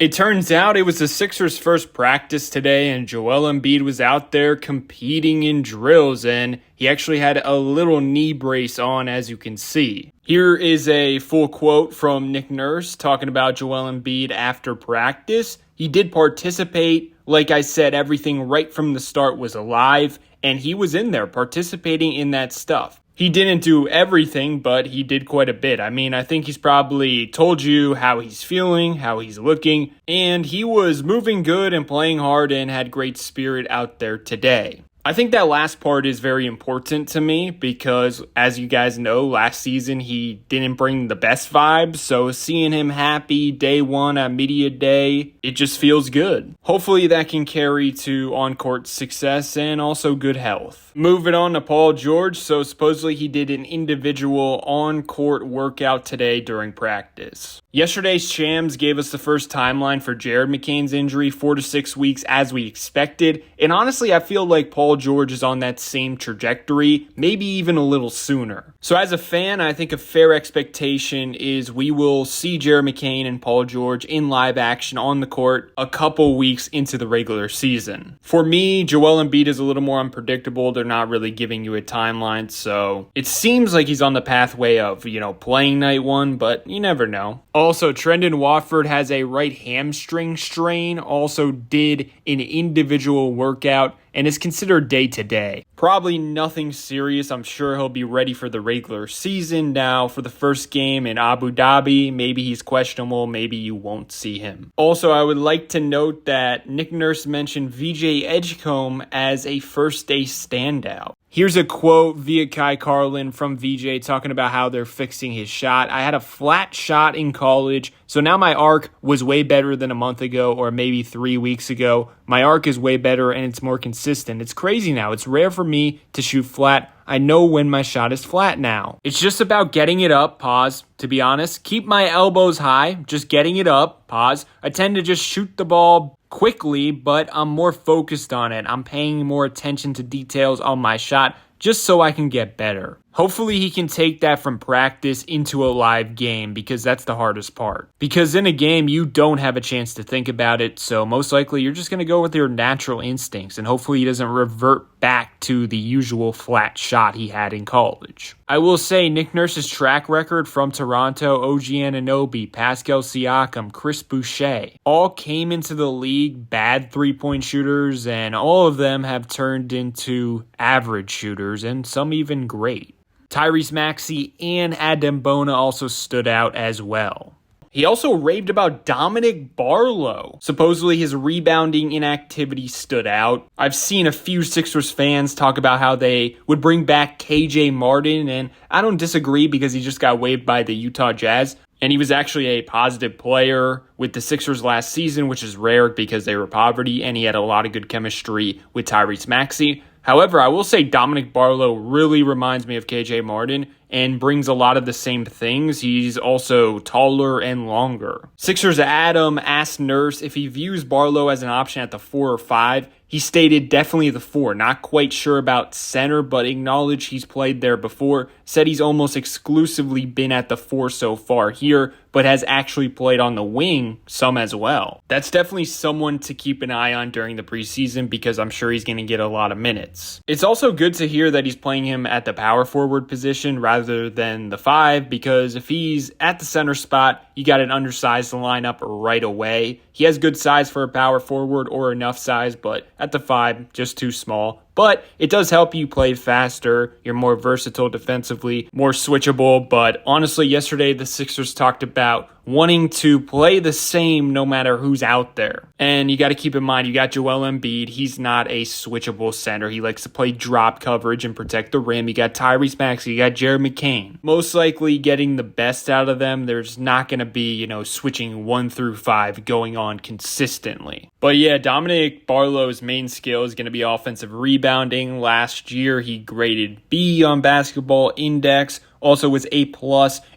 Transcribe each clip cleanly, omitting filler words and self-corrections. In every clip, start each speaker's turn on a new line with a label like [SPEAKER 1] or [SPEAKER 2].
[SPEAKER 1] It turns out it was the Sixers' first practice today, and Joel Embiid was out there competing in drills, and he actually had a little knee brace on, as you can see. Here is a full quote from Nick Nurse talking about Joel Embiid after practice. He did participate. Like I said, everything right from the start was alive, and he was in there participating in that stuff. He didn't do everything, but he did quite a bit. I mean, I think he's probably told you how he's feeling, how he's looking, and he was moving good and playing hard and had great spirit out there today. I think that last part is very important to me because, as you guys know, last season he didn't bring the best vibes, so seeing him happy day one at media day, it just feels good. Hopefully that can carry to on-court success and also good health. Moving on to Paul George, so supposedly he did an individual on-court workout today during practice. Yesterday's Shams gave us the first timeline for Jared McCain's injury, 4 to 6 weeks as we expected, and honestly I feel like Paul George is on that same trajectory, maybe even a little sooner. So as a fan, I think a fair expectation is we will see Jared McCain and Paul George in live action on the court a couple weeks into the regular season. For me, Joel Embiid is a little more unpredictable. They're not really giving you a timeline, so it seems like he's on the pathway of, playing night one, but you never know. Also, Trendon Watford has a right hamstring strain, also did an individual workout, and is considered day-to-day. Probably nothing serious. I'm sure he'll be ready for the regular season now. For the first game in Abu Dhabi, maybe he's questionable, maybe you won't see him. Also, I would like to note that Nick Nurse mentioned VJ Edgecombe as a first-day standout. Here's a quote via Kai Carlin from VJ talking about how they're fixing his shot. I had a flat shot in college, so now my arc was way better than a month ago or maybe 3 weeks ago. My arc is way better and it's more consistent. It's crazy now. It's rare for me to shoot flat. I know when my shot is flat now. It's just about getting it up, pause, to be honest. Keep my elbows high, just getting it up, pause. I tend to just shoot the ball quickly, but I'm more focused on it. I'm paying more attention to details on my shot just so I can get better. Hopefully he can take that from practice into a live game because that's the hardest part. Because in a game, you don't have a chance to think about it, so most likely you're just going to go with your natural instincts, and hopefully he doesn't revert back to the usual flat shot he had in college. I will say Nick Nurse's track record from Toronto, OG Anunoby, Pascal Siakam, Chris Boucher, all came into the league bad three-point shooters, and all of them have turned into average shooters, and some even great. Tyrese Maxey and Adem Bona also stood out as well. He also raved about Dominic Barlow. Supposedly his rebounding inactivity stood out. I've seen a few Sixers fans talk about how they would bring back KJ Martin, and I don't disagree because he just got waived by the Utah Jazz. And he was actually a positive player with the Sixers last season, which is rare because they were poverty, and he had a lot of good chemistry with Tyrese Maxey. However, I will say Dominic Barlow really reminds me of KJ Martin and brings a lot of the same things. He's also taller and longer. Sixers Adam asked Nurse if he views Barlow as an option at the 4 or 5. He stated definitely the 4, not quite sure about center, but acknowledged he's played there before, said he's almost exclusively been at the 4 so far here, but has actually played on the wing some as well. That's definitely someone to keep an eye on during the preseason because I'm sure he's going to get a lot of minutes. It's also good to hear that he's playing him at the power forward position rather than the 5 because if he's at the center spot, you got an undersized lineup right away. He has good size for a power forward or enough size, but at the 5, just too small. But it does help you play faster. You're more versatile defensively, more switchable. But honestly, yesterday the Sixers talked about wanting to play the same no matter who's out there. And you got to keep in mind, you got Joel Embiid. He's not a switchable center. He likes to play drop coverage and protect the rim. You got Tyrese Maxey. You got Jared McCain. Most likely getting the best out of them. There's not going to be, switching 1 through 5 going on consistently. But yeah, Dominic Barlow's main skill is going to be offensive rebounding. Last year, he graded B on Basketball Index. Also was A+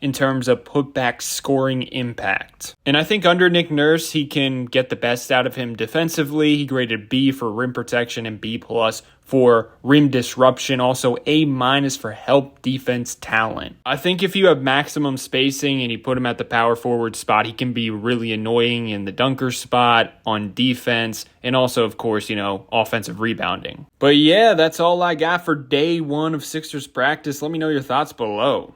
[SPEAKER 1] in terms of putback scoring impact. And I think under Nick Nurse, he can get the best out of him defensively. He graded B for rim protection and B+ for rim disruption, also A- for help defense talent. I think if you have maximum spacing and you put him at the power forward spot, he can be really annoying in the dunker spot, on defense, and also, of course, offensive rebounding. But yeah, that's all I got for day one of Sixers practice. Let me know your thoughts below.